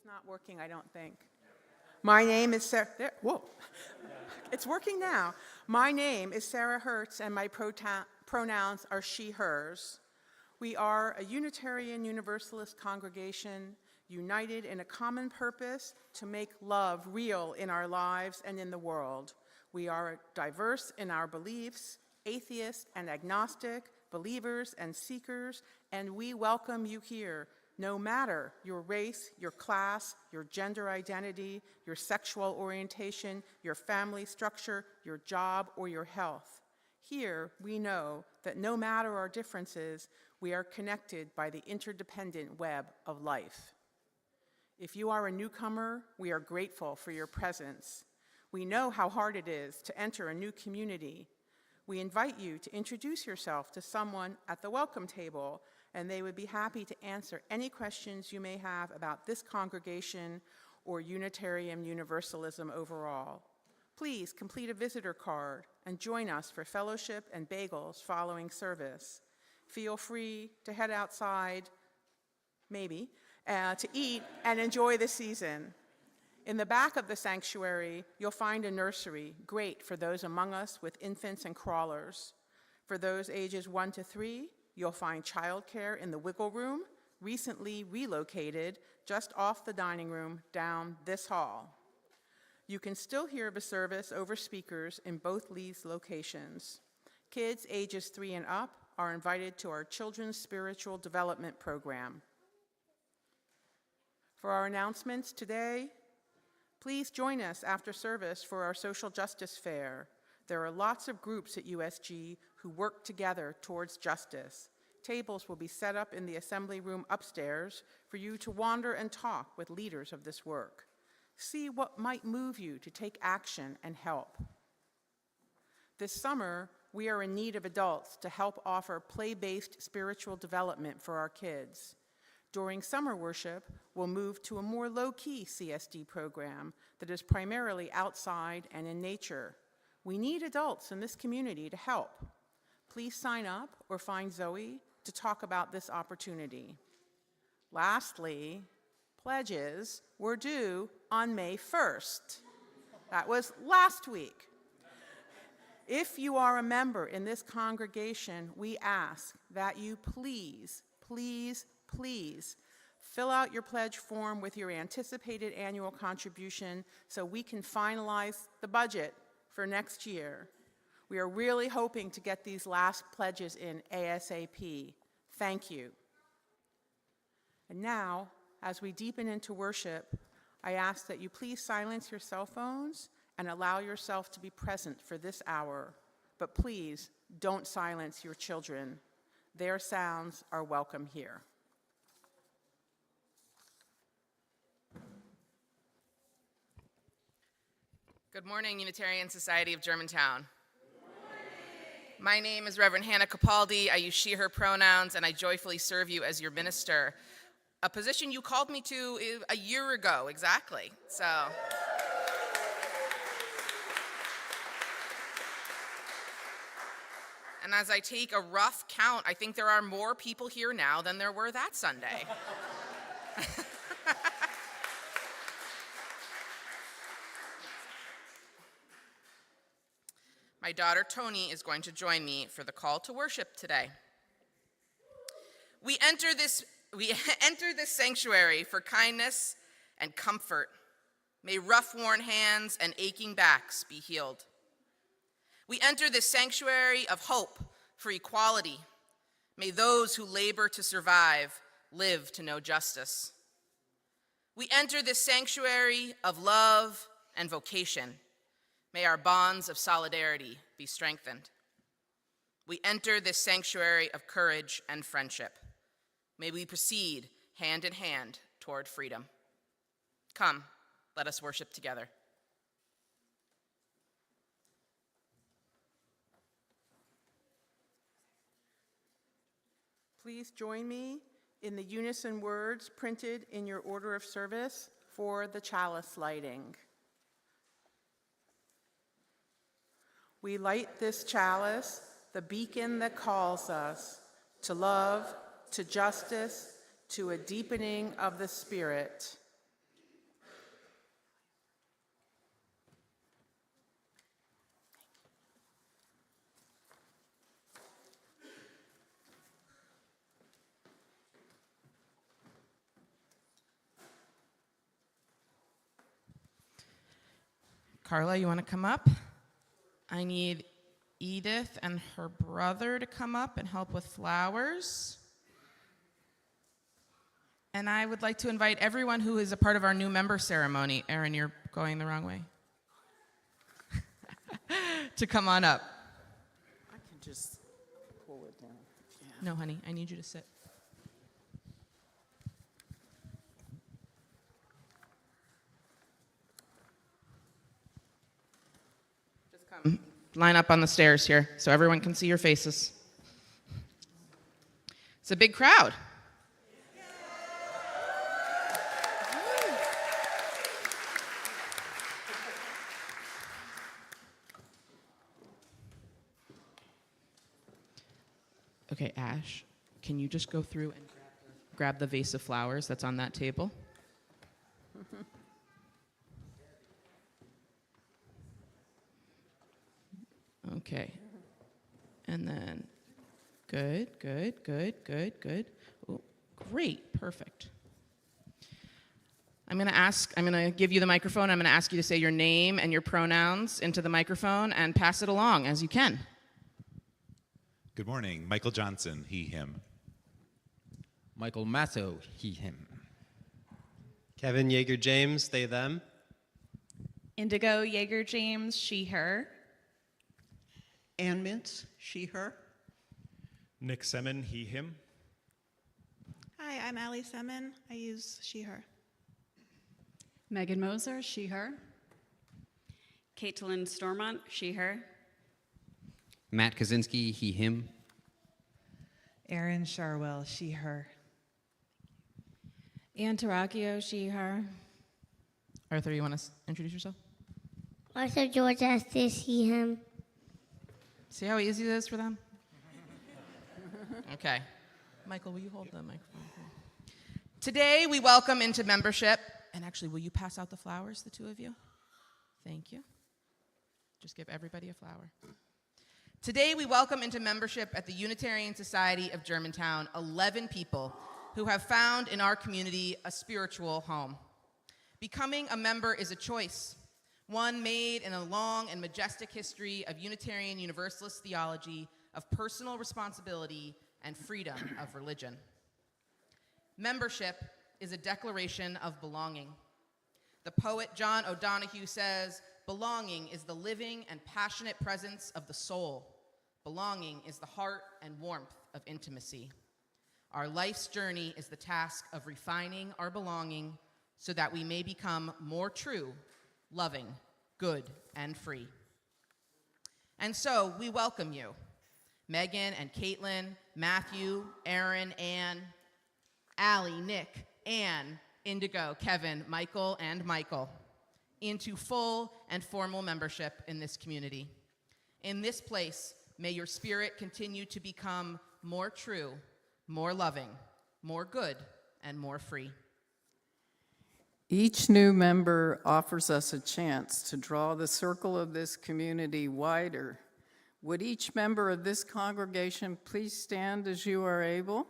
not working, I don't think. My name is Sarah, there, whoa. It's working now. My name is Sarah Hertz and my pronouns are she, hers. We are a Unitarian Universalist congregation united in a common purpose to make love real in our lives and in the world. We are diverse in our beliefs, atheist and agnostic, believers and seekers, and we welcome you here, no matter your race, your class, your gender identity, your sexual orientation, your family structure, your job, or your health. Here, we know that no matter our differences, we are connected by the interdependent web of life. If you are a newcomer, we are grateful for your presence. We know how hard it is to enter a new community. We invite you to introduce yourself to someone at the welcome table, and they would be happy to answer any questions you may have about this congregation or Unitarian Universalism overall. Please complete a visitor card and join us for fellowship and bagels following service. Feel free to head outside, maybe, to eat and enjoy the season. In the back of the sanctuary, you'll find a nursery, great for those among us with infants and crawlers. For those ages 1 to 3, you'll find childcare in the Wiggle Room, recently relocated just off the dining room down this hall. You can still hear the service over speakers in both these locations. Kids ages 3 and up are invited to our Children's Spiritual Development Program. For our announcements today, please join us after service for our Social Justice Fair. There are lots of groups at USG who work together towards justice. Tables will be set up in the assembly room upstairs for you to wander and talk with leaders of this work. See what might move you to take action and help. This summer, we are in need of adults to help offer play-based spiritual development for our kids. During summer worship, we'll move to a more low-key CSD program that is primarily outside and in nature. We need adults in this community to help. Please sign up or find Zoe to talk about this opportunity. Lastly, pledges were due on May 1st. That was last week. If you are a member in this congregation, we ask that you please fill out your pledge form with your anticipated annual contribution so we can finalize the budget for next year. We are really hoping to get these last pledges in ASAP. Thank you. And now, as we deepen into worship, I ask that you please silence your cell phones and allow yourself to be present for this hour. But please don't silence your children. Their sounds are welcome here. Good morning, Unitarian Society of Germantown. My name is Reverend Hannah Capaldi. I use she, her pronouns, and I joyfully serve you as your minister. A position you called me to a year ago, exactly. So. And as I take a rough count, I think there are more people here now than there were that Sunday. My daughter Tony is going to join me for the call to worship today. We enter this sanctuary for kindness and comfort. May rough-worn hands and aching backs be healed. We enter this sanctuary of hope for equality. May those who labor to survive live to know justice. We enter this sanctuary of love and vocation. May our bonds of solidarity be strengthened. We enter this sanctuary of courage and friendship. May we proceed hand in hand toward freedom. Come, let us worship together. Please join me in the unison words printed in your order of service for the chalice lighting. We light this chalice, the beacon that calls us to love, to justice, to a deepening of the Spirit. Carla, you want to come up? I need Edith and her brother to come up and help with flowers. And I would like to invite everyone who is a part of our new member ceremony. Erin, you're going the wrong way. To come on up. I can just pull it down. Yeah. No, honey, I need you to sit. Just come. Line up on the stairs here so everyone can see your faces. It's a big crowd. Okay, Ash, can you just go through and grab the vase of flowers that's on that table? Okay. And then, good. Oh, great, perfect. I'm going to give you the microphone. I'm going to ask you to say your name and your pronouns into the microphone and pass it along as you can. Good morning. Michael Johnson, he, him. Michael Masso, he, him. Kevin Yeager James, they, them. Indigo Yeager James, she, her. Ann Mintz, she, her. Nick Semin, he, him. Hi, I'm Allie Semin. I use she, her. Megan Moser, she, her. Caitlin Stormont, she, her. Matt Kaczynski, he, him. Erin Sharwell, she, her. Ann Tarakio, she, her. Arthur, you want to introduce yourself? Arthur George Estes, he, him. See how easy it is for them? Okay. Michael, will you hold the microphone? Today, we welcome into membership, and actually, will you pass out the flowers, the two of you? Thank you. Just give everybody a flower. Today, we welcome into membership at the Unitarian Society of Germantown 11 people who have found in our community a spiritual home. Becoming a member is a choice, one made in a long and majestic history of Unitarian Universalist theology of personal responsibility and freedom of religion. Membership is a declaration of belonging. The poet John O'Donohue says, "Belonging is the living and passionate presence of the soul. Belonging is the heart and warmth of intimacy." Our life's journey is the task of refining our belonging so that we may become more true, loving, good, and free. And so we welcome you, Megan and Caitlin, Matthew, Aaron, Ann, Allie, Nick, Ann, Indigo, Kevin, Michael, and Michael, into full and formal membership in this community. In this place, may your spirit continue to become more true, more loving, more good, and more free. Each new member offers us a chance to draw the circle of this community wider. Would each member of this congregation please stand as you are able?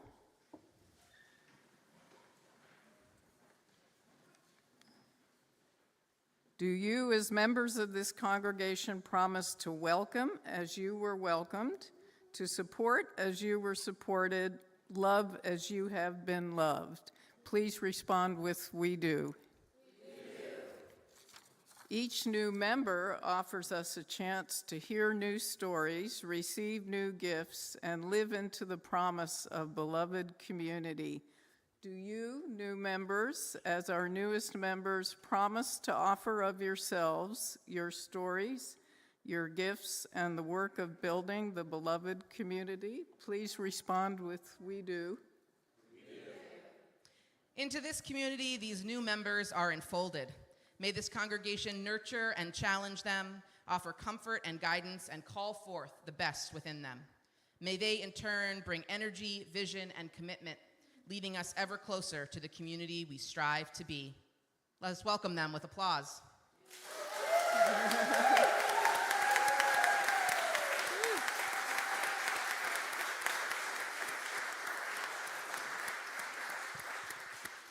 Do you, as members of this congregation, promise to welcome as you were welcomed, to support as you were supported, love as you have been loved? Please respond with, "We do." Each new member offers us a chance to hear new stories, receive new gifts, and live into the promise of beloved community. Do you, new members, as our newest members, promise to offer of yourselves, your stories, your gifts, and the work of building the beloved community? Please respond with, "We do." Into this community, these new members are enfolded. May this congregation nurture and challenge them, offer comfort and guidance, and call forth the best within them. May they, in turn, bring energy, vision, and commitment, leading us ever closer to the community we strive to be. Let us welcome them with applause.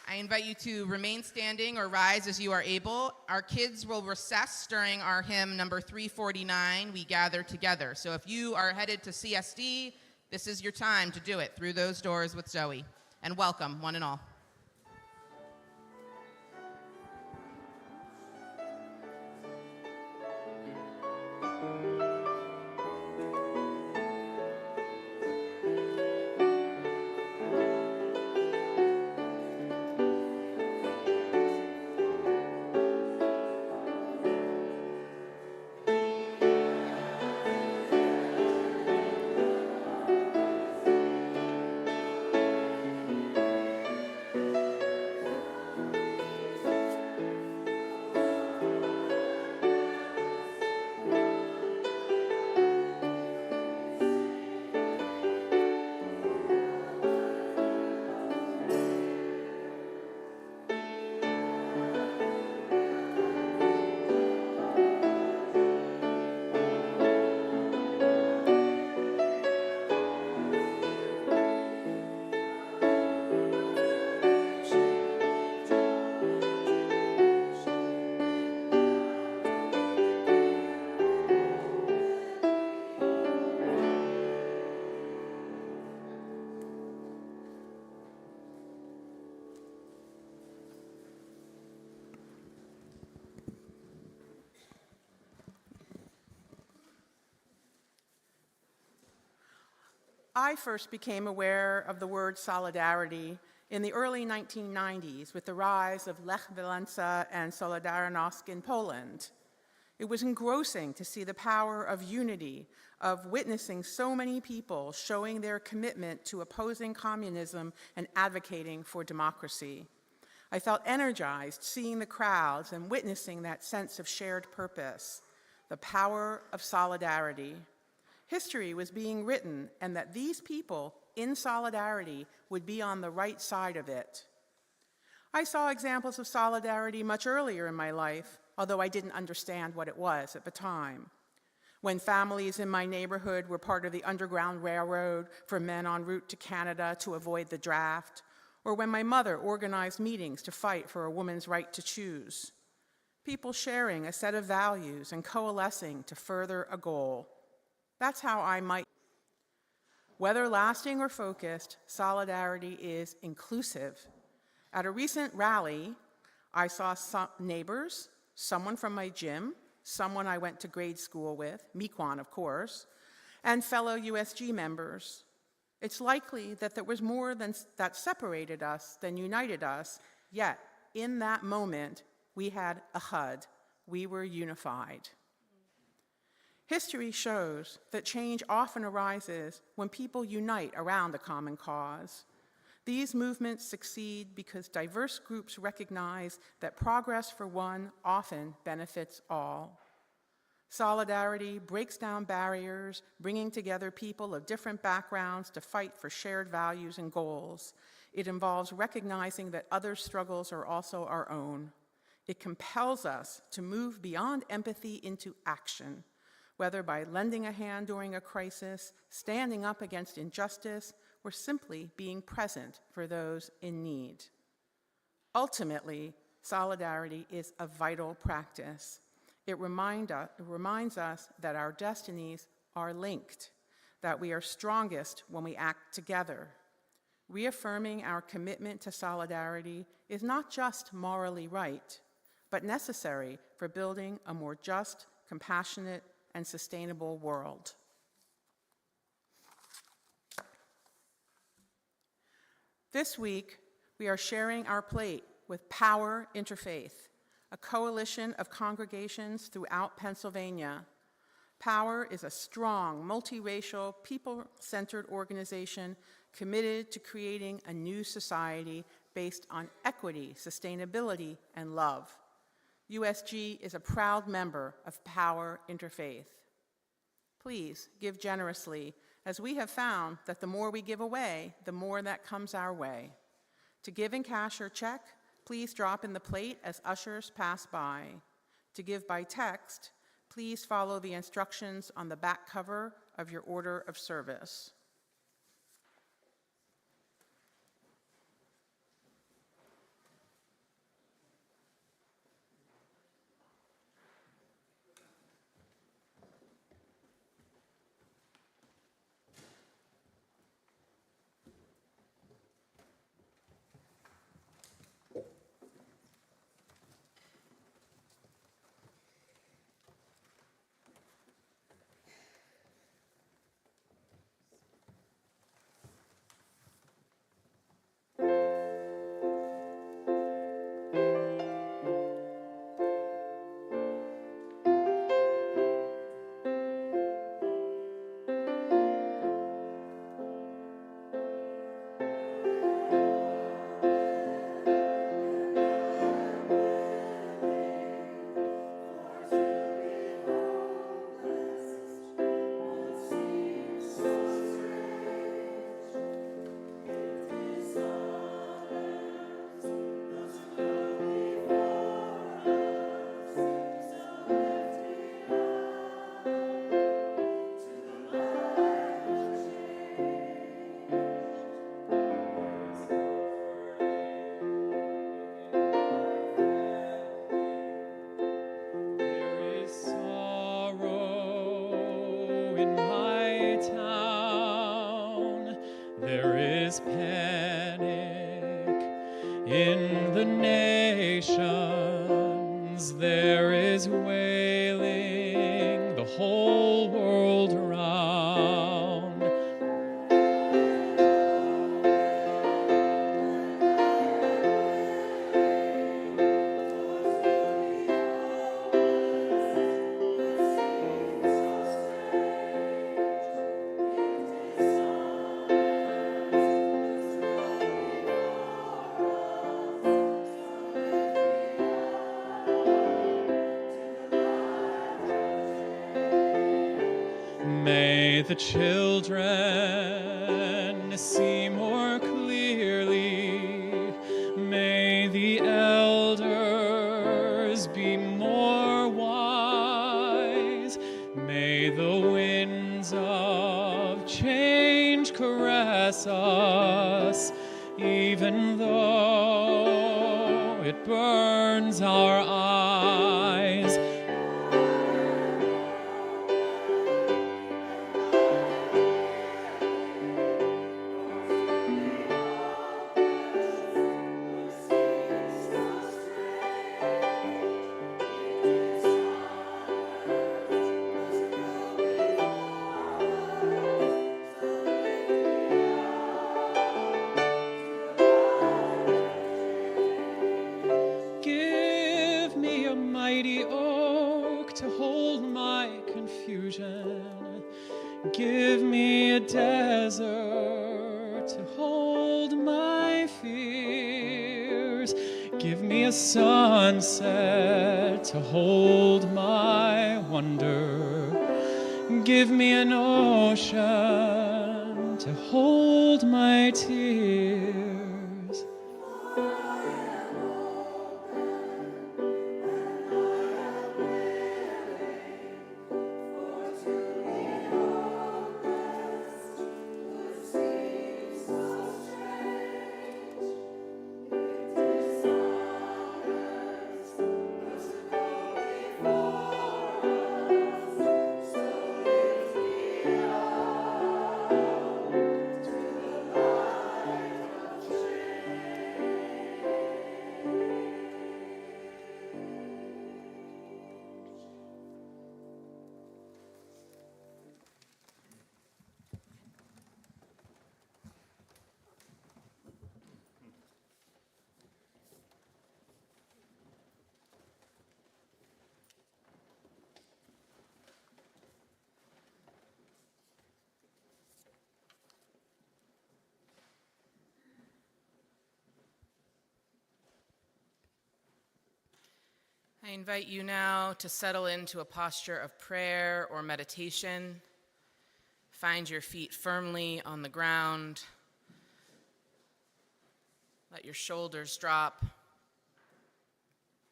I I invite you to remain standing or rise as you are able. Our kids will recess during our hymn number 349, We Gather Together. So if you are headed to CSD, this is your time to do it through those doors with Zoe. And welcome, one and all. I first became aware of the word solidarity in the early 1990s with the rise of Lech Walesa and Solidarność in Poland. It was engrossing to see the power of unity, of witnessing so many people showing their commitment to opposing communism and advocating for democracy. I felt energized seeing the crowds and witnessing that sense of shared purpose, the power of solidarity. History was being written, and that these people, in solidarity, would be on the right side of it. I saw examples of solidarity much earlier in my life, although I didn't understand what it was at the time. When families in my neighborhood were part of the Underground Railroad for men en route to Canada to avoid the draft, or when my mother organized meetings to fight for a woman's right to choose. People sharing a set of values and coalescing to further a goal. That's how I might. Whether lasting or focused, solidarity is inclusive. At a recent rally, I saw some neighbors, someone from my gym, someone I went to grade school with, Miquan, of course, and fellow USG members. It's likely that there was more that separated us than united us, yet in that moment, we had a HUD. We were unified. History shows that change often arises when people unite around a common cause. These movements succeed because diverse groups recognize that progress for one often benefits all. Solidarity breaks down barriers, bringing together people of different backgrounds to fight for shared values and goals. It involves recognizing that others' struggles are also our own. It compels us to move beyond empathy into action, whether by lending a hand during a crisis, standing up against injustice, or simply being present for those in need. Ultimately, solidarity is a vital practice. It reminds us that our destinies are linked, that we are strongest when we act together. Reaffirming our commitment to solidarity is not just morally right, but necessary for building a more just, compassionate, and sustainable world. This week, we are sharing our plate with Power Interfaith, a coalition of congregations throughout Pennsylvania. Power is a strong, multiracial, people-centered organization committed to creating a new society based on equity, sustainability, and love. USG is a proud member of Power Interfaith. Please give generously, as we have found that the more we give away, the more that comes our way. To give in cash or check, please drop in the plate as ushers pass by. To give by text, please follow the instructions on the back cover of your order of service. panic in the nations. There is wailing the whole world around. May the children see more clearly. May the elders be more wise. May the winds of change caress us, even though it burns our eyes. Give me a mighty oak to hold my confusion. Give me a desert to hold my fears. Give me a sunset to hold my wonder. Give me an ocean to hold my tears. I invite you now to settle into a posture of prayer or meditation. Find your feet firmly on the ground. Let your shoulders drop.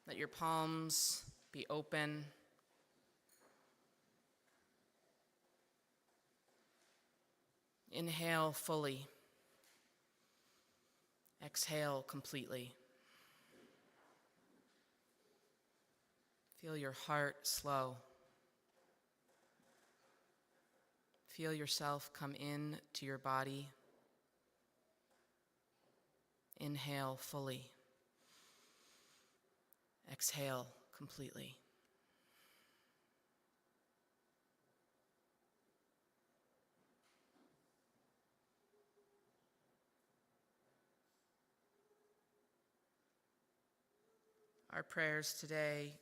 Let your palms be open. Inhale fully. Exhale completely. Feel your heart slow. Feel yourself come in to your body. Inhale fully. Exhale completely. Our prayers today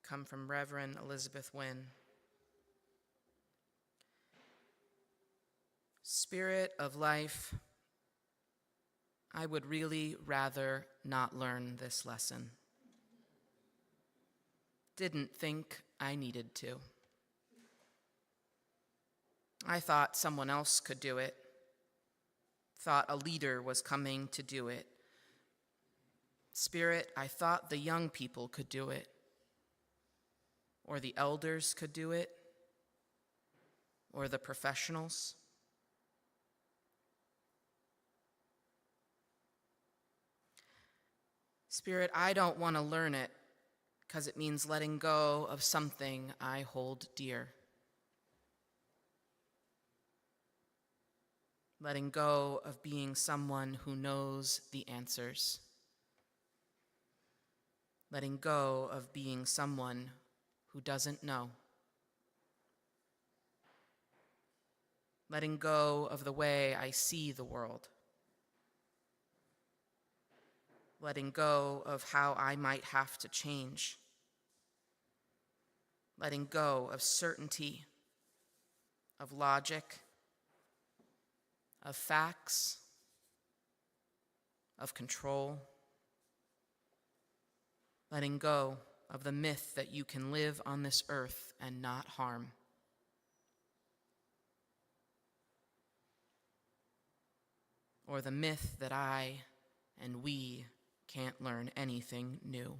come from Reverend Elizabeth Wynn. Spirit of life, I would really rather not learn this lesson. Didn't think I needed to. I thought someone else could do it. Thought a leader was coming to do it. Spirit, I thought the young people could do it. Or the elders could do it, or the professionals. Spirit, I don't want to learn it because it means letting go of something I hold dear. letting go of being someone who knows the answers, letting go of being someone who doesn't know, letting go of the way I see the world, letting go of how I might have to change, letting go of certainty, of logic, of facts, of control, letting go of the myth that you can live on this earth and not harm. Or the myth that I and we can't learn anything new.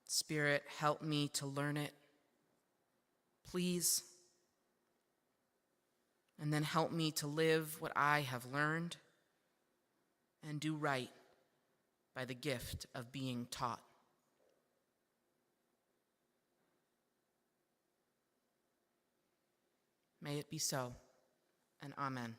Spirit, help me to learn it, please. And then help me to live what I have learned and do right by the gift of being taught. May it be so, and amen.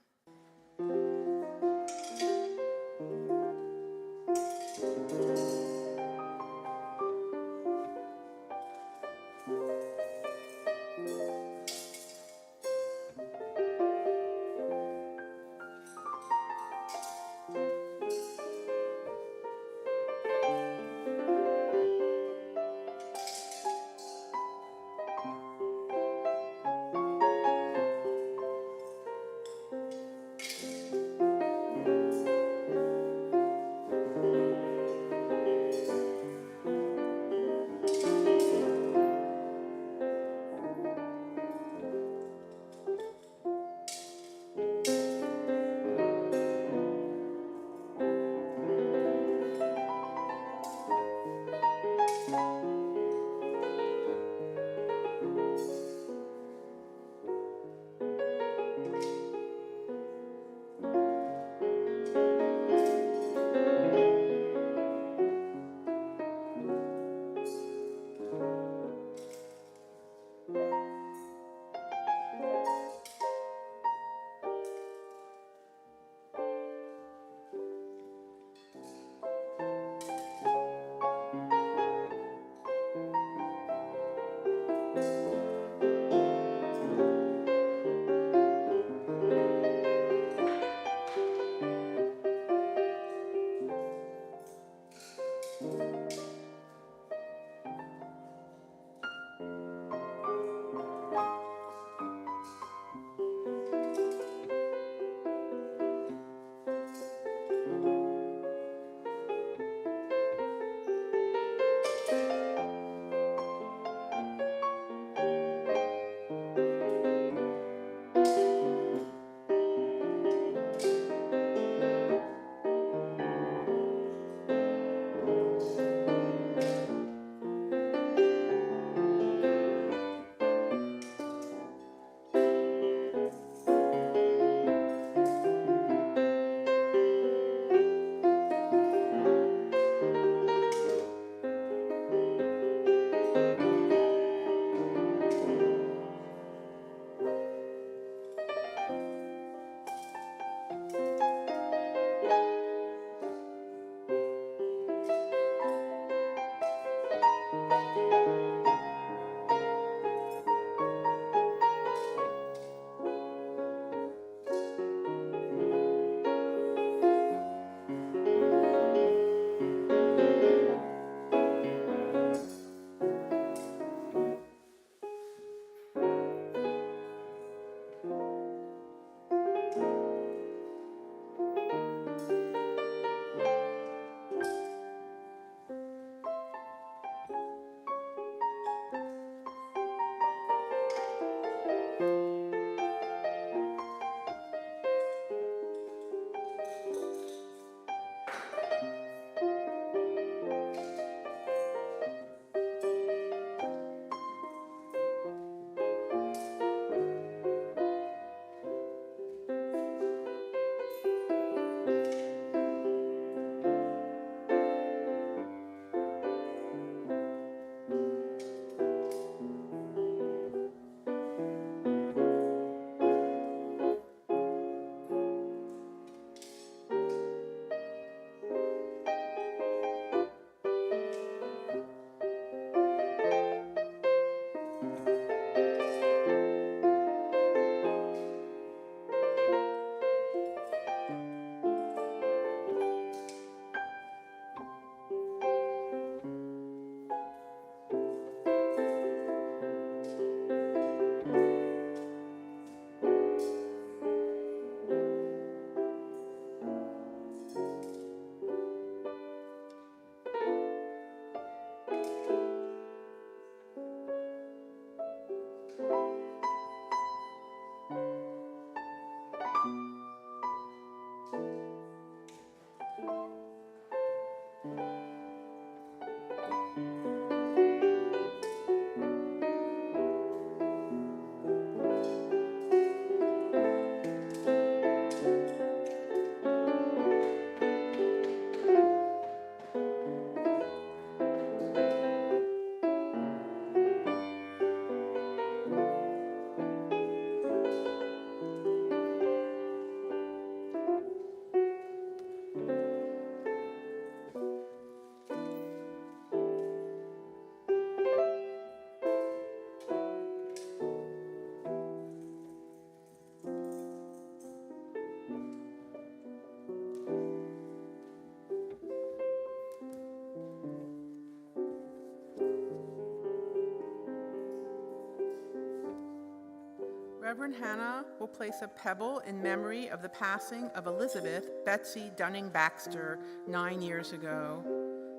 Reverend Hannah will place a pebble in memory of the passing of Elizabeth Betsy Dunning Baxter 9 years ago.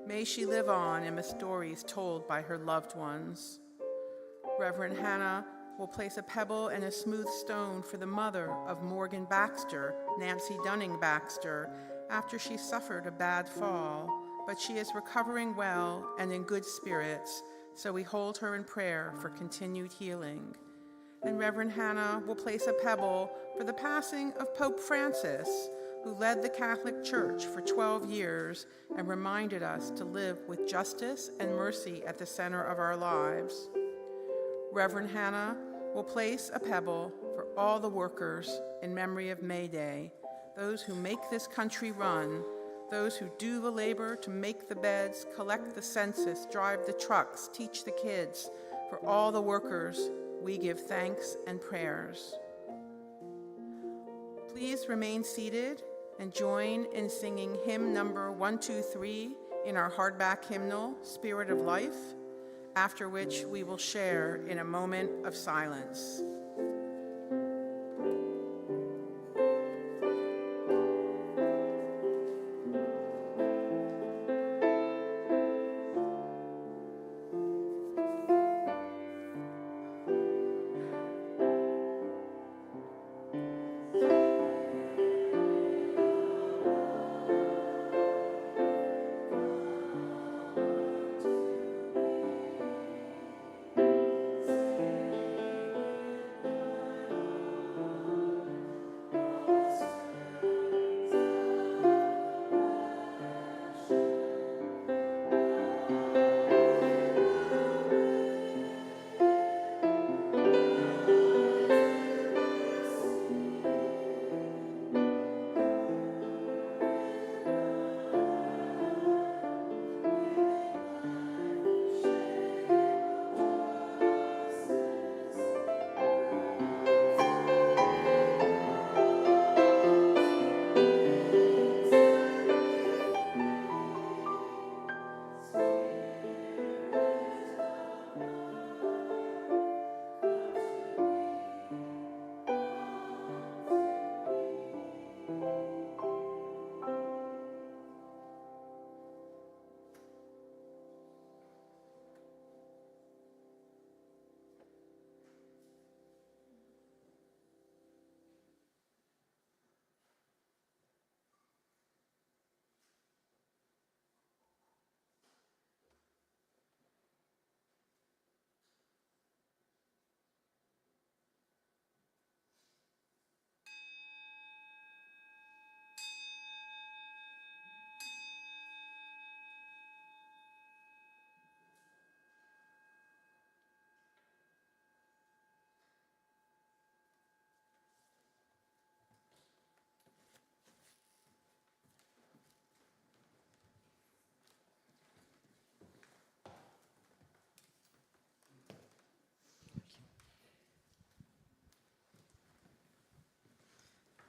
May she live on in the stories told by her loved ones. Reverend Hannah will place a pebble and a smooth stone for the mother of Morgan Baxter, Nancy Dunning Baxter, after she suffered a bad fall, but she is recovering well and in good spirits, so we hold her in prayer for continued healing. And Reverend Hannah will place a pebble for the passing of Pope Francis, who led the Catholic Church for 12 years and reminded us to live with justice and mercy at the center of our lives. Reverend Hannah will place a pebble for all the workers in memory of May Day, those who make this country run, those who do the labor to make the beds, collect the census, drive the trucks, teach the kids. For all the workers, we give thanks and prayers. Please remain seated and join in singing hymn number 123 in our hardback hymnal, Spirit of Life, after which we will share in a moment of silence.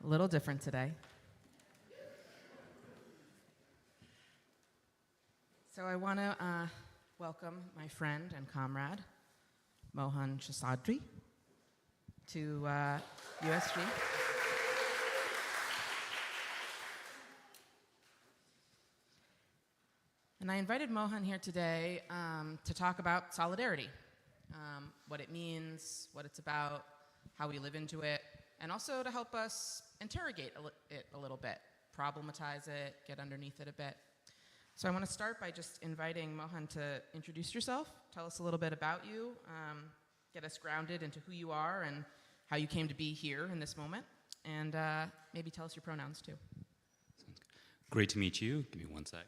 A little different today. So I want to welcome my friend and comrade, Mohan Shasadri, to USG. And I invited Mohan here today to talk about solidarity, what it means, what it's about, how we live into it, and also to help us interrogate it a little bit, problematize it, get underneath it a bit. So I want to start by just inviting Mohan to introduce yourself, tell us a little bit about you, get us grounded into who you are and how you came to be here in this moment, and maybe tell us your pronouns too. Great to meet you. Give me one sec.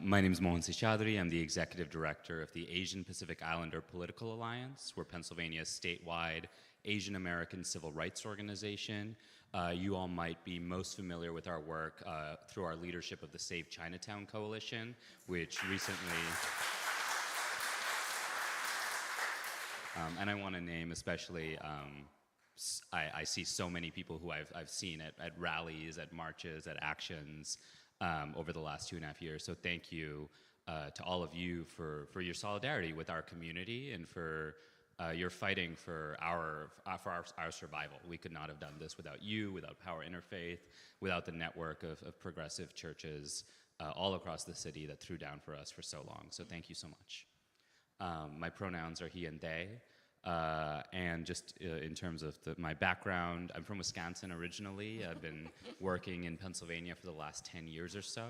My name is Mohan Seshadri. I'm the executive director of the Asian Pacific Islander Political Alliance. We're Pennsylvania's statewide Asian American civil rights organization. You all might be most familiar with our work through our leadership of the Save Chinatown Coalition, which recently, and I want to name especially, I see so many people who I've seen at rallies, at marches, at actions over the last 2.5 years. So thank you to all of you for your solidarity with our community and for You're fighting for our survival. We could not have done this without you, without Power Interfaith, without the network of progressive churches all across the city that threw down for us for so long. So thank you so much. My pronouns are he and they. And just in terms of my background, I'm from Wisconsin originally. I've been working in Pennsylvania for the last 10 years or so.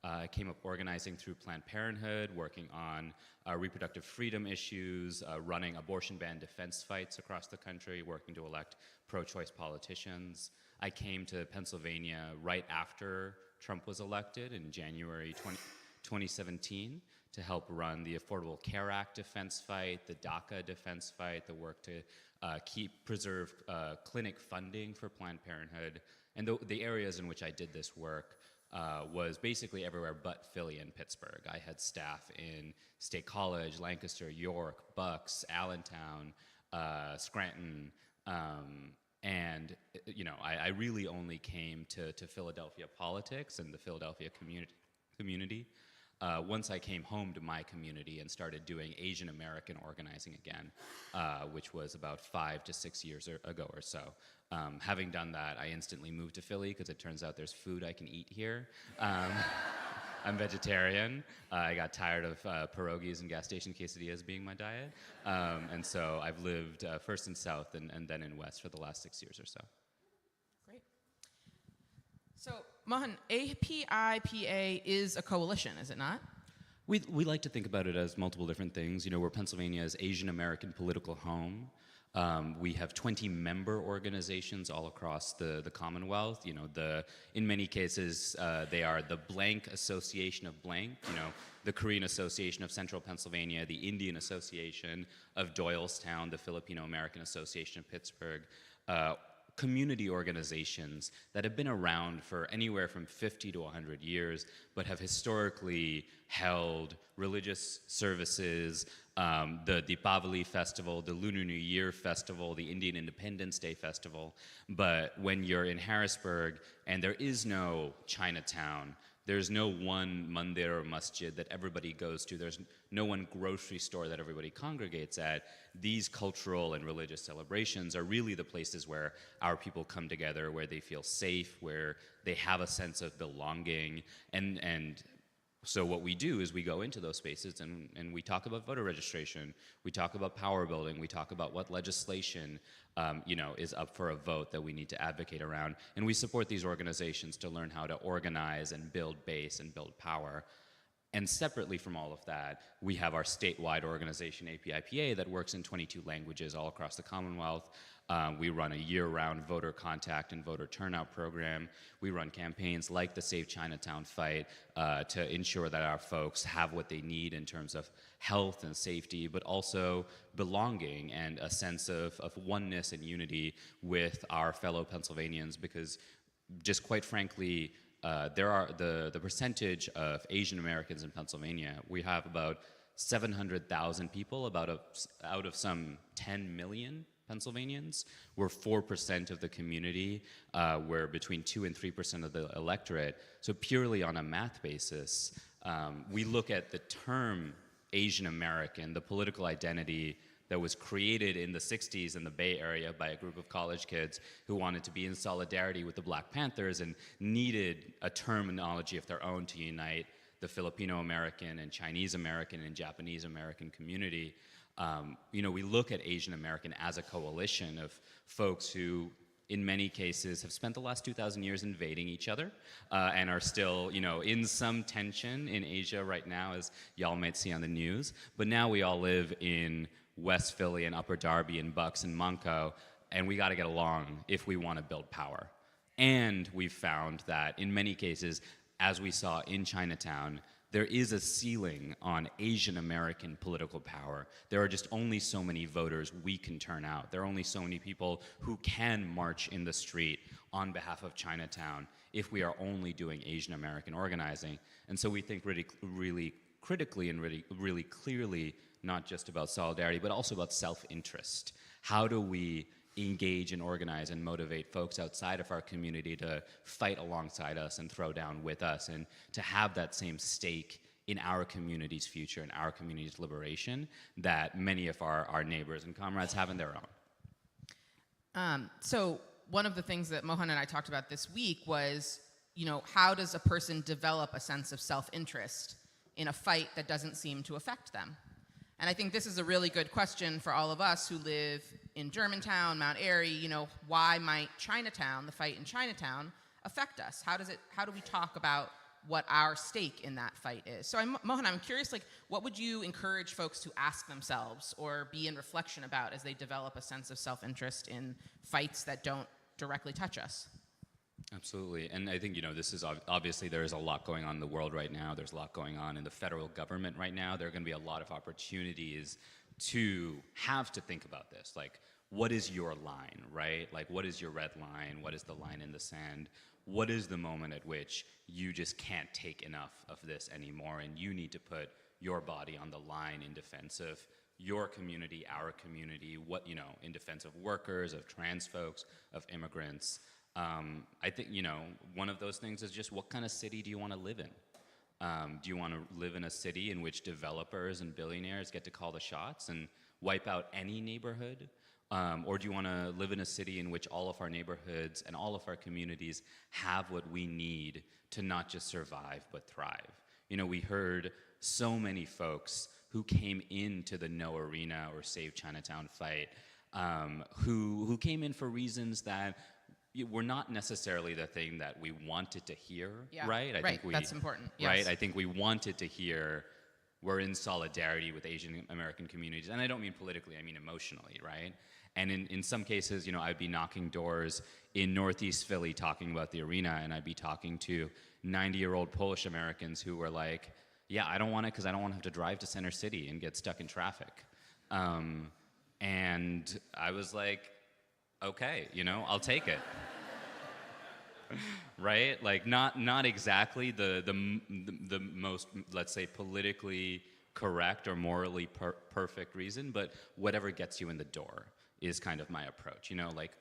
I came up organizing through Planned Parenthood, working on reproductive freedom issues, running abortion ban defense fights across the country, working to elect pro-choice politicians. I came to Pennsylvania right after Trump was elected in January 2017 to help run the Affordable Care Act defense fight, the DACA defense fight, the work to preserve clinic funding for Planned Parenthood. And the areas in which I did this work was basically everywhere but Philly and Pittsburgh. I had staff in State College, Lancaster, York, Bucks, Allentown, Scranton, and I really only came to Philadelphia politics and the Philadelphia community once I came home to my community and started doing Asian American organizing again, which was about 5 to 6 years ago or so. Having done that, I instantly moved to Philly because it turns out there's food I can eat here. I'm vegetarian. I got tired of pierogies and gas station quesadillas being my diet. And so I've lived first in South and then in West for the last 6 years or so. Great. So, Mohan, APIPA is a coalition, is it not? We like to think about it as multiple different things. You know, we're Pennsylvania's Asian American political home. We have 20 member organizations all across the Commonwealth. You know, in many cases, they are the blank association of blank, you know, the Korean Association of Central Pennsylvania, the Indian Association of Doylestown, the Filipino American Association of Pittsburgh, community organizations that have been around for anywhere from 50 to 100 years, but have historically held religious services, the Deepavali Festival, the Lunar New Year Festival, the Indian Independence Day Festival. But when you're in Harrisburg and there is no Chinatown, there's no one mandir or masjid that everybody goes to, there's no one grocery store that everybody congregates at, these cultural and religious celebrations are really the places where our people come together, where they feel safe, where they have a sense of belonging. And so what we do is we go into those spaces and we talk about voter registration, we talk about power building, we talk about what legislation is up for a vote that we need to advocate around. And we support these organizations to learn how to organize and build base and build power. And separately from all of that, we have our statewide organization, APIPA, that works in 22 languages all across the Commonwealth. We run a year-round voter contact and voter turnout program. We run campaigns like the Save Chinatown fight to ensure that our folks have what they need in terms of health and safety, but also belonging and a sense of oneness and unity with our fellow Pennsylvanians, because just quite frankly, there are the percentage of Asian Americans in Pennsylvania. We have about 700,000 people, out of some 10 million Pennsylvanians. We're 4% of the community. We're between 2 and 3% of the electorate. So purely on a math basis, we look at the term Asian American, the political identity that was created in the 60s in the Bay Area by a group of college kids who wanted to be in solidarity with the Black Panthers and needed a terminology of their own to unite the Filipino American and Chinese American and Japanese American community. We look at Asian American as a coalition of folks who, in many cases, have spent the last 2,000 years invading each other and are still, in some tension in Asia right now, as y'all might see on the news. But now we all live in West Philly and Upper Darby and Bucks and Monco, and we got to get along if we want to build power. And we've found that in many cases, as we saw in Chinatown, there is a ceiling on Asian American political power. There are just only so many voters we can turn out. There are only so many people who can march in the street on behalf of Chinatown if we are only doing Asian American organizing. And so we think really critically and really clearly, not just about solidarity, but also about self-interest. How do we engage and organize and motivate folks outside of our community to fight alongside us and throw down with us, and to have that same stake in our community's future, in our community's liberation, that many of our neighbors and comrades have in their own. So one of the things that Mohan and I talked about this week was, how does a person develop a sense of self-interest in a fight that doesn't seem to affect them? And I think this is a really good question for all of us who live in Germantown, Mount Airy. Why might Chinatown, the fight in Chinatown, affect us? How do we talk about what our stake in that fight is? So Mohan, I'm curious, what would you encourage folks to ask themselves or be in reflection about as they develop a sense of self-interest in fights that don't directly touch us? Absolutely. And I think, this is obviously there is a lot going on in the world right now. There's a lot going on in the federal government right now. There are going to be a lot of opportunities to have to think about this. What is your line, right? What is your red line? What is the line in the sand? What is the moment at which you just can't take enough of this anymore and you need to put your body on the line in defense of your community, our community, in defense of workers, of trans folks, of immigrants? I think, one of those things is just what kind of city do you want to live in? Do you want to live in a city in which developers and billionaires get to call the shots and wipe out any neighborhood? Or do you want to live in a city in which all of our neighborhoods and all of our communities have what we need to not just survive but thrive? We heard so many folks who came into the No Arena or Save Chinatown fight who came in for reasons that were not necessarily the thing that we wanted to hear, right? I think that's important. Yes. Right, I think we wanted to hear we're in solidarity with Asian American communities, and I don't mean politically, I mean emotionally, right? And in some cases, I'd be knocking doors in Northeast Philly talking about the arena, and I'd be talking to 90-year-old Polish Americans who were like, yeah, I don't want it because I don't want to have to drive to Center City and get stuck in traffic. And I was like, okay, I'll take it. Right? Not exactly the most, let's say, politically correct or morally perfect reason, but whatever gets you in the door is kind of my approach.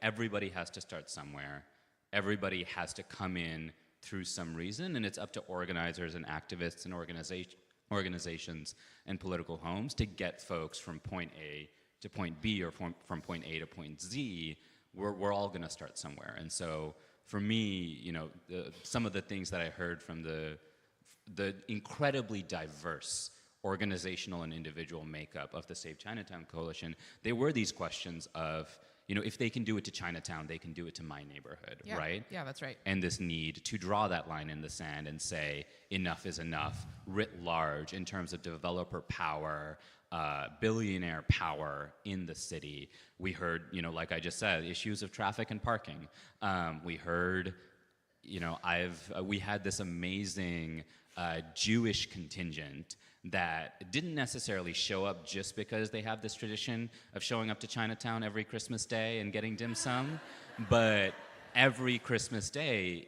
Everybody has to start somewhere. Everybody has to come in through some reason, and it's up to organizers and activists and organizations and political homes to get folks from point A to point B or from point A to point Z. We're all going to start somewhere. And so for me, some of the things that I heard from the incredibly diverse organizational and individual makeup of the Save Chinatown Coalition, they were these questions of, if they can do it to Chinatown, they can do it to my neighborhood, right? Yeah, that's right. And this need to draw that line in the sand and say, enough is enough, writ large, in terms of developer power, billionaire power in the city. We heard, like I just said, issues of traffic and parking. We heard, we had this amazing Jewish contingent that didn't necessarily show up just because they have this tradition of showing up to Chinatown every Christmas Day and getting dim sum, but every Christmas Day,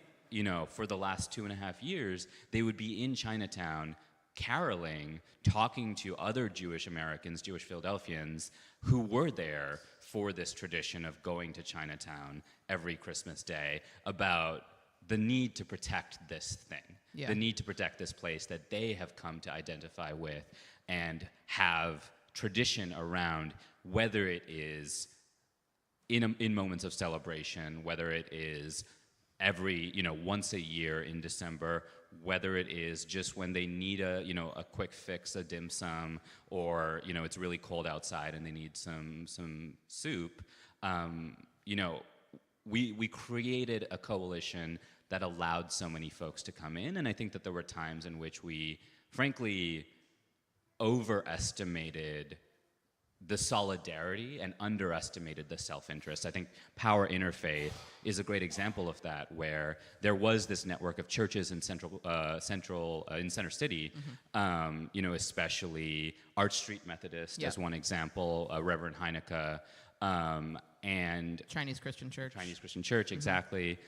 for the last 2.5 years, they would be in Chinatown caroling, talking to other Jewish Americans, Jewish Philadelphians, who were there for this tradition of going to Chinatown every Christmas Day, about the need to protect this thing, the need to protect this place that they have come to identify with and have tradition around, whether it is in moments of celebration, whether it is every, once a year in December, whether it is just when they need a quick fix, a dim sum, or, it's really cold outside and they need some soup. We created a coalition that allowed so many folks to come in, and I think that there were times in which we, frankly, overestimated the solidarity and underestimated the self-interest. I think Power Interfaith is a great example of that, where there was this network of churches in Center City, especially Arch Street Methodist as one example, Reverend Heineke, and Chinese Christian Church, exactly,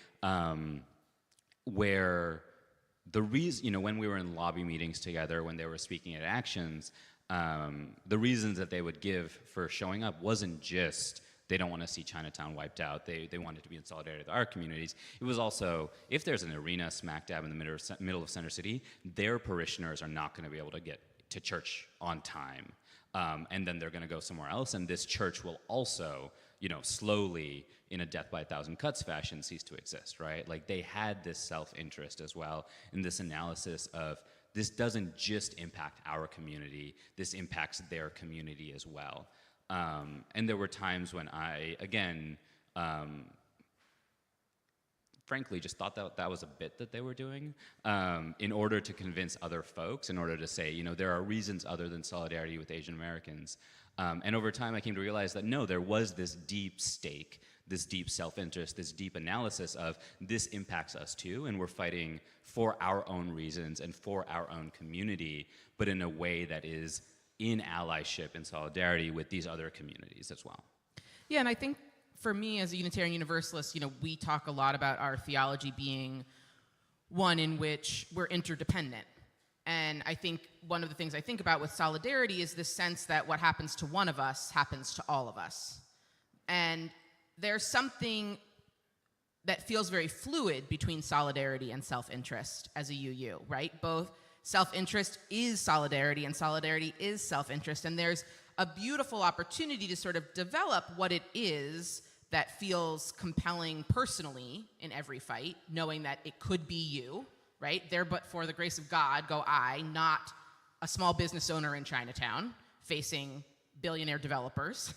where the reason, when we were in lobby meetings together, when they were speaking at actions, the reasons that they would give for showing up wasn't just They don't want to see Chinatown wiped out. They wanted to be in solidarity with our communities. It was also, if there's an arena smack dab in the middle of Center City, their parishioners are not going to be able to get to church on time. And then they're going to go somewhere else, and this church will also, slowly, in a death by a thousand cuts fashion, cease to exist, right? Like, they had this self-interest as well in this analysis of, this doesn't just impact our community, this impacts their community as well. And there were times when I, again, frankly, just thought that that was a bit that they were doing in order to convince other folks, in order to say, there are reasons other than solidarity with Asian Americans. And over time, I came to realize that no, there was this deep stake, this deep self-interest, this deep analysis of this impacts us too, and we're fighting for our own reasons and for our own community, but in a way that is in allyship and solidarity with these other communities as well. Yeah, and I think for me as a Unitarian Universalist, we talk a lot about our theology being one in which we're interdependent. And I think one of the things I think about with solidarity is this sense that what happens to one of us happens to all of us. And there's something that feels very fluid between solidarity and self-interest as a UU, right? Both self-interest is solidarity and solidarity is self-interest. And there's a beautiful opportunity to sort of develop what it is that feels compelling personally in every fight, knowing that it could be you, right? There but for the grace of God go I, not a small business owner in Chinatown facing billionaire developers.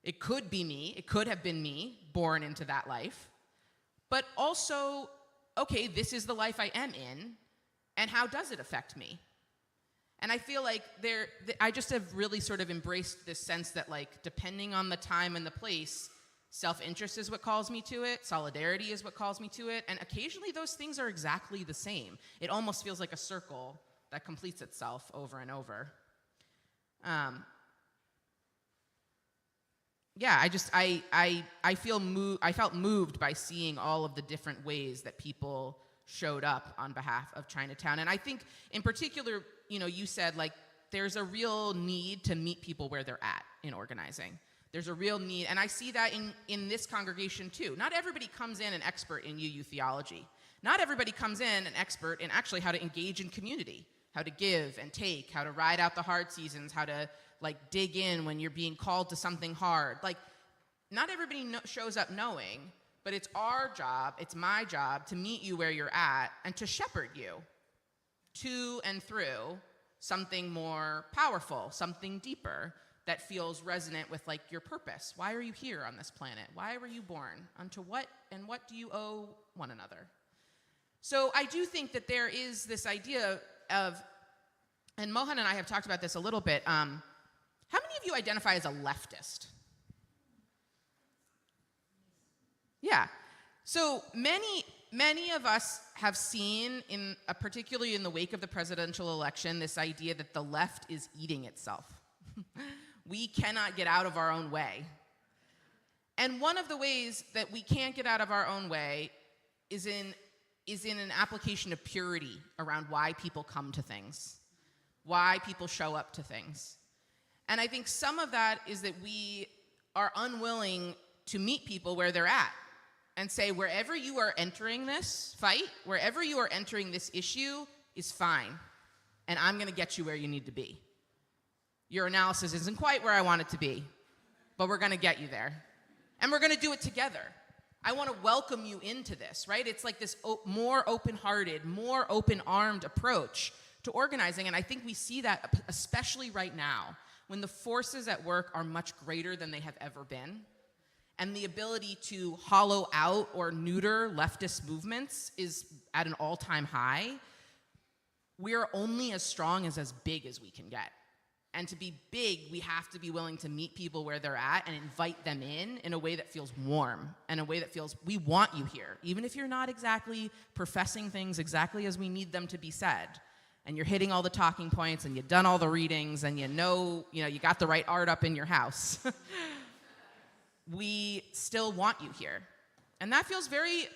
It could be me, it could have been me, born into that life. But also, okay, this is the life I am in, and how does it affect me? And I feel like I just have really sort of embraced this sense that, like, depending on the time and the place, self-interest is what calls me to it, solidarity is what calls me to it, and occasionally those things are exactly the same. It almost feels like a circle that completes itself over and over. Yeah, I felt moved by seeing all of the different ways that people showed up on behalf of Chinatown. And I think in particular, you said, like, there's a real need to meet people where they're at in organizing. There's a real need, and I see that in this congregation too. Not everybody comes in an expert in UU theology. Not everybody comes in an expert in actually how to engage in community, how to give and take, how to ride out the hard seasons, how to, like, dig in when you're being called to something hard. Like, not everybody shows up knowing, but it's our job, it's my job to meet you where you're at and to shepherd you to and through something more powerful, something deeper that feels resonant with, like, your purpose. Why are you here on this planet? Why were you born? Unto what and what do you owe one another? So I do think that there is this idea of, and Mohan and I have talked about this a little bit, how many of you identify as a leftist? Yeah. So many of us have seen, particularly in the wake of the presidential election, this idea that the left is eating itself. We cannot get out of our own way. And one of the ways that we can't get out of our own way is in an application of purity around why people come to things, why people show up to things. And I think some of that is that we are unwilling to meet people where they're at and say, wherever you are entering this fight, wherever you are entering this issue is fine, and I'm gonna get you where you need to be. Your analysis isn't quite where I want it to be, but we're gonna get you there. And we're gonna do it together. I wanna welcome you into this, right? It's like this more open-hearted, more open-armed approach to organizing, and I think we see that especially right now, when the forces at work are much greater than they have ever been, and the ability to hollow out or neuter leftist movements is at an all-time high. We're only as strong as big as we can get. And to be big, we have to be willing to meet people where they're at and invite them in a way that feels warm, and a way that feels, we want you here, even if you're not exactly professing things exactly as we need them to be said. And you're hitting all the talking points, and you've done all the readings, and you got the right art up in your house. We still want you here. And that feels very,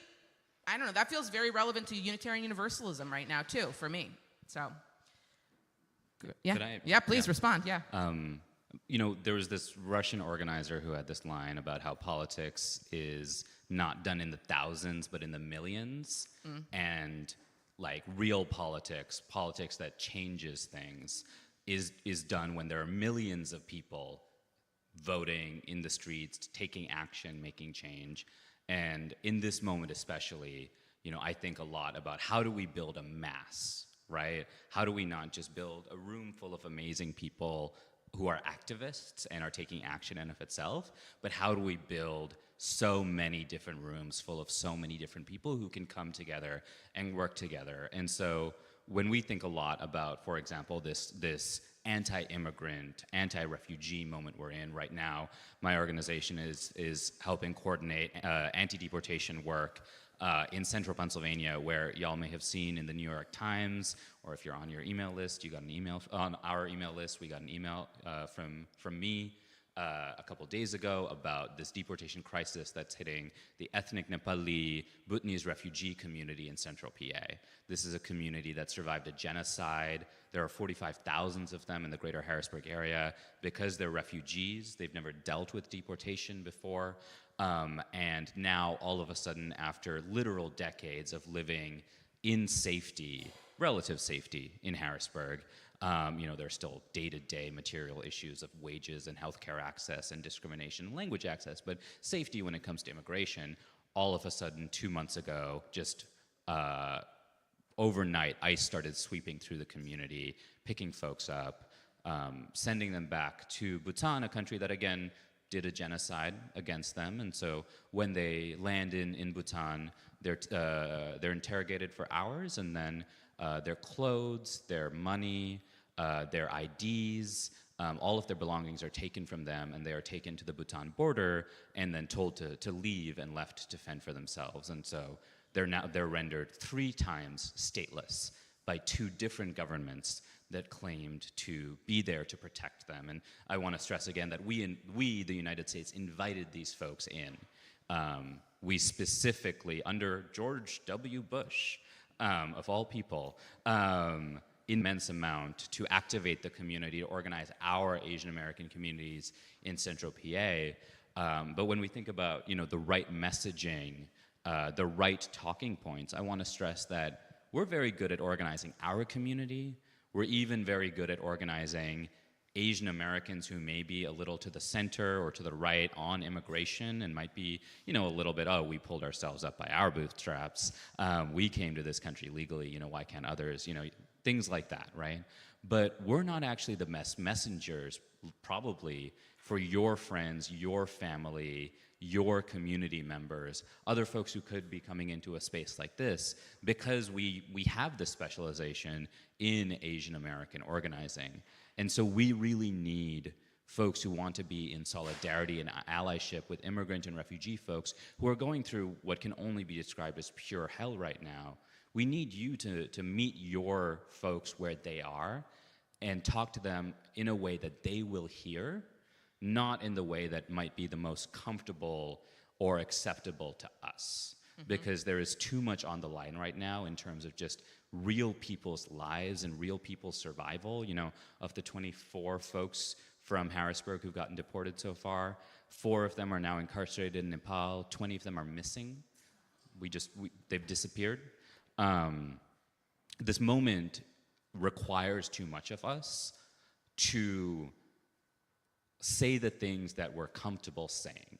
that feels very relevant to Unitarian Universalism right now too, for me, so. Yeah, please respond, yeah. there was this Russian organizer who had this line about how politics is not done in the thousands, but in the millions. And like real politics, politics that changes things, is done when there are millions of people voting in the streets, taking action, making change. And in this moment especially, I think a lot about how do we build a mass, right? How do we not just build a room full of amazing people who are activists and are taking action in of itself, but how do we build so many different rooms full of so many different people who can come together and work together? And so when we think a lot about, for example, this anti-immigrant, anti-refugee moment we're in right now, my organization is helping coordinate anti-deportation work in central Pennsylvania, where y'all may have seen in the New York Times, or if you're on your email list, you got an email. On our email list, we got an email from me a couple days ago about this deportation crisis that's hitting the ethnic Nepali Bhutanese refugee community in central PA. This is a community that survived a genocide. There are 45,000 of them in the greater Harrisburg area. Because they're refugees, they've never dealt with deportation before. And now, all of a sudden, after literal decades of living in safety, relative safety in Harrisburg, there's still day-to-day material issues of wages and healthcare access and discrimination, language access, but safety when it comes to immigration. All of a sudden, 2 months ago, just overnight, ICE started sweeping through the community, picking folks up, sending them back to Bhutan, a country that, again, did a genocide against them. And so when they land in Bhutan, they're interrogated for hours, and then their clothes, their money, their IDs, all of their belongings are taken from them, and they are taken to the Bhutan border and then told to leave and left to fend for themselves. And so they're rendered 3 times stateless by 2 different governments that claimed to be there to protect them. And I want to stress again that we, the United States, invited these folks in. We specifically, under George W. Bush, of all people, immense amount to activate the community, to organize our Asian American communities in central PA. But when we think about, the right messaging, the right talking points, I want to stress that we're very good at organizing our community. We're even very good at organizing Asian Americans who may be a little to the center or to the right on immigration and might be, a little bit, we pulled ourselves up by our bootstraps. We came to this country legally, why can't others, things like that, right? But we're not actually the messengers, probably, for your friends, your family, your community members, other folks who could be coming into a space like this, because we have this specialization in Asian American organizing. And so we really need folks who want to be in solidarity and allyship with immigrant and refugee folks who are going through what can only be described as pure hell right now. We need you to meet your folks where they are and talk to them in a way that they will hear, not in the way that might be the most comfortable or acceptable to us. Because there is too much on the line right now in terms of just real people's lives and real people's survival. Of the 24 folks from Harrisburg who've gotten deported so far, 4 of them are now incarcerated in Nepal, 20 of them are missing. They've disappeared. This moment requires too much of us to say the things that we're comfortable saying,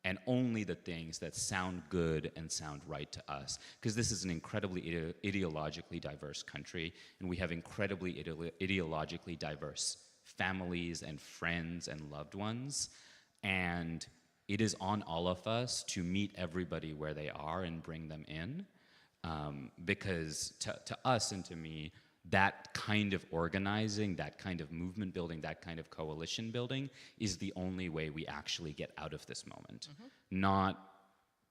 and only the things that sound good and sound right to us. Because this is an incredibly ideologically diverse country, and we have incredibly ideologically diverse families and friends and loved ones. And it is on all of us to meet everybody where they are and bring them in. Because to us and to me, that kind of organizing, that kind of movement building, that kind of coalition building is the only way we actually get out of this moment. Not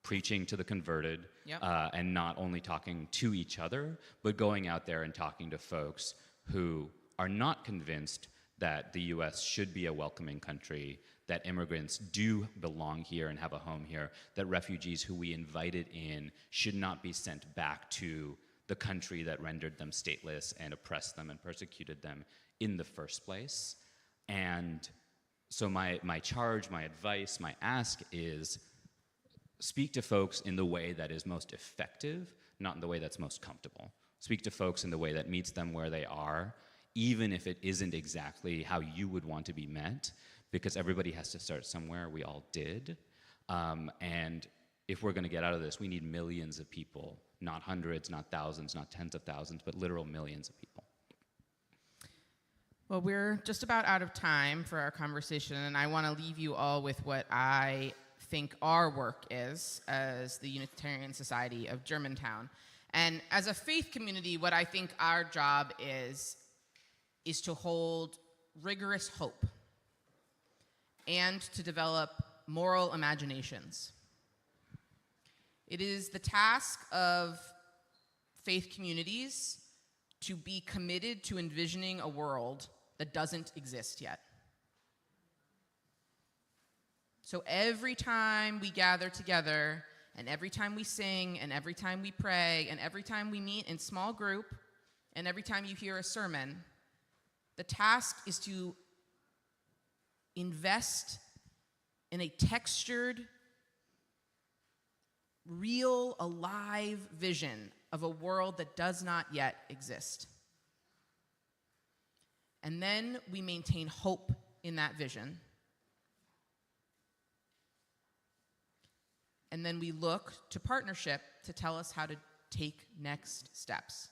preaching to the converted, and not only talking to each other, but going out there and talking to folks who are not convinced that the US should be a welcoming country, that immigrants do belong here and have a home here, that refugees who we invited in should not be sent back to the country that rendered them stateless and oppressed them and persecuted them in the first place. And So my charge, my advice, my ask is speak to folks in the way that is most effective, not in the way that's most comfortable. Speak to folks in the way that meets them where they are, even if it isn't exactly how you would want to be met, because everybody has to start somewhere. We all did. And if we're going to get out of this, we need millions of people, not hundreds, not thousands, not tens of thousands, but literal millions of people. Well, we're just about out of time for our conversation, and I want to leave you all with what I think our work is as the Unitarian Society of Germantown. And as a faith community, what I think our job is to hold rigorous hope and to develop moral imaginations. It is the task of faith communities to be committed to envisioning a world that doesn't exist yet. So every time we gather together, and every time we sing, and every time we pray, and every time we meet in small group, and every time you hear a sermon, the task is to invest in a textured, real, alive vision of a world that does not yet exist. And then we maintain hope in that vision. And then we look to partnership to tell us how to take next steps.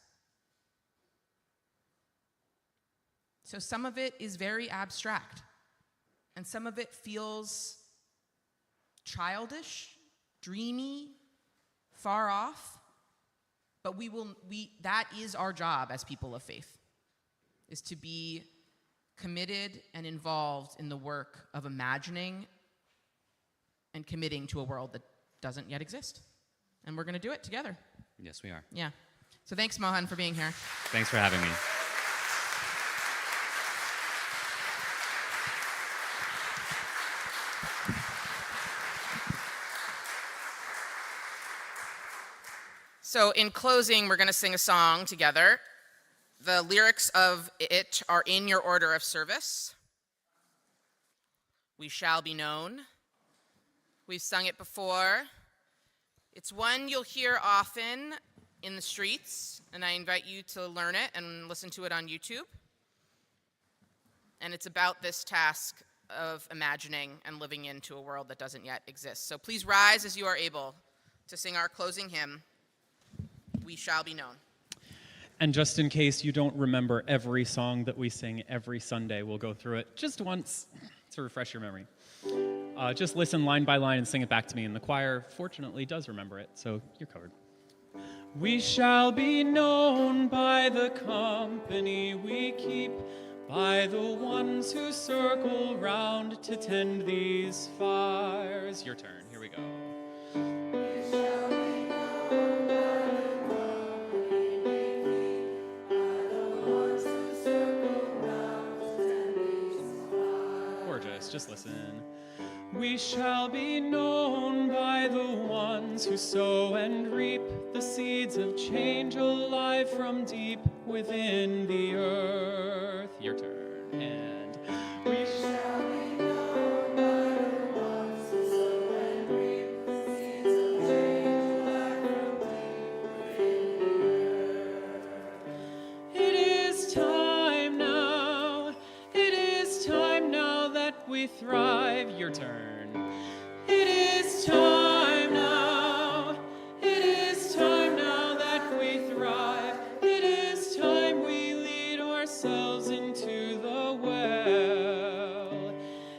So some of it is very abstract, and some of it feels childish, dreamy, far off, but that is our job as people of faith, is to be committed and involved in the work of imagining and committing to a world that doesn't yet exist. And we're going to do it together. Yes, we are. Yeah. So thanks, Mohan, for being here. Thanks for having me. So in closing, we're going to sing a song together. The lyrics of it are in your order of service. We shall be known. We've sung it before. It's one you'll hear often in the streets, and I invite you to learn it and listen to it on YouTube. And it's about this task of imagining and living into a world that doesn't yet exist. So please rise as you are able to sing our closing hymn, We Shall Be Known. And just in case you don't remember every song that we sing every Sunday, we'll go through it just once to refresh your memory. Just listen line by line and sing it back to me, and the choir, fortunately, does remember it, so you're covered. We shall be known by the company we keep, by the ones who circle round to tend these fires. Your turn, here we go. Just listen. We shall be known by the ones who sow and reap the seeds of change alive from deep within the earth. Your turn. And we shall be known by the ones who sow and reap the seeds of change alive from deep within the earth. It is time now. It is time now that we thrive. Your turn. It is time now. It is time now that we thrive. It is time we lead ourselves into the well.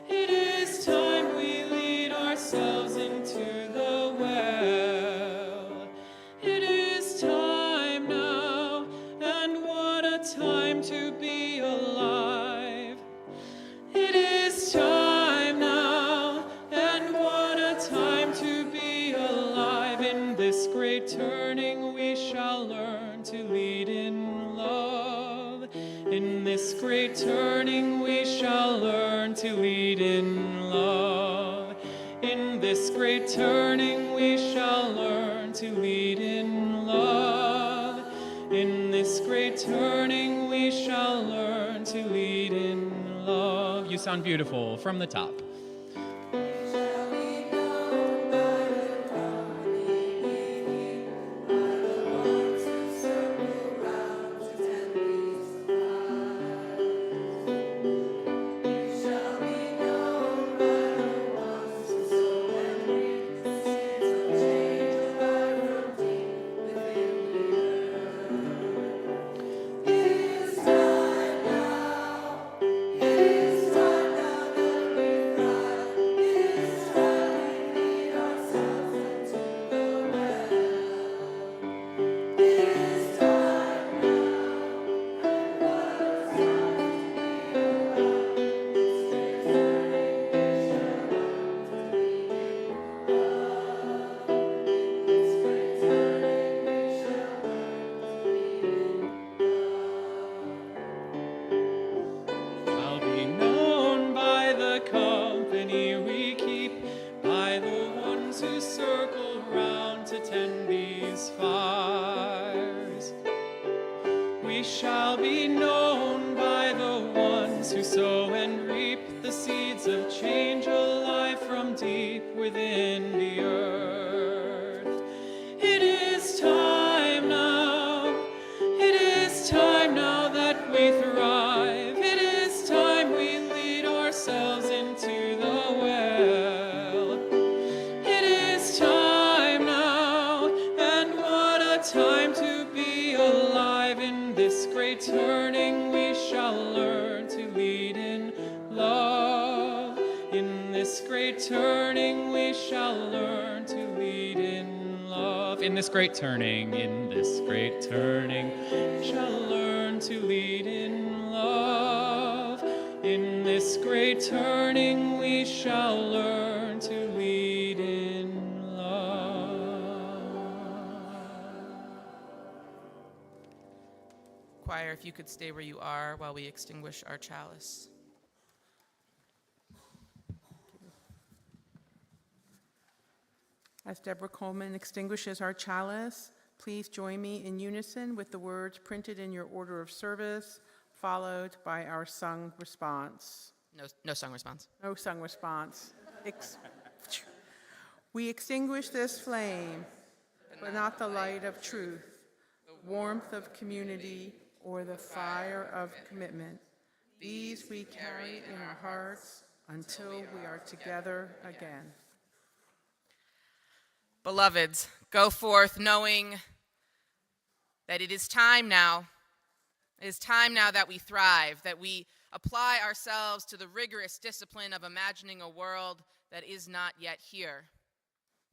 It is time we lead ourselves into the well. It is time now, and what a time to be alive. It is time now, and what a time to be alive. In this great turning we shall learn to lead in love. In this great turning we shall learn to lead in love. In this great turning we shall learn to lead in love. In this great turning we shall learn to lead in love. love. You sound beautiful from the top. Shall be known by the company we keep, by the ones who circle round to tend these fires. We shall be known by the ones who sow and reap the seeds of change alive from deep within the earth. It is time now. It is time now that we thrive. It is time we lead ourselves into the well. It is time now, and what a time to be alive. In this great turning we shall learn to lead in love. In this great turning we shall learn to lead in love. In this great turning, in this great turning, we shall learn to lead in love. In this great turning we shall learn to lead in love. Choir, if you could stay where you are while we extinguish our chalice. As Deborah Coleman extinguishes our chalice, please join me in unison with the words printed in your order of service, followed by our sung response. No sung response. No sung response. We extinguish this flame, but not the light of truth, warmth of community, or the fire of commitment. These we carry in our hearts until we are together again. Beloveds, go forth knowing that it is time now. It is time now that we thrive, that we apply ourselves to the rigorous discipline of imagining a world that is not yet here,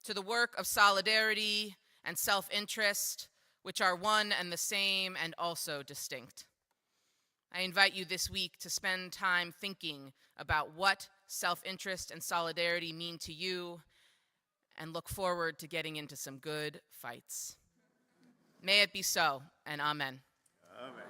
to the work of solidarity and self-interest, which are one and the same and also distinct. I invite you this week to spend time thinking about what self-interest and solidarity mean to you, and look forward to getting into some good fights. May it be so, and amen. Amen.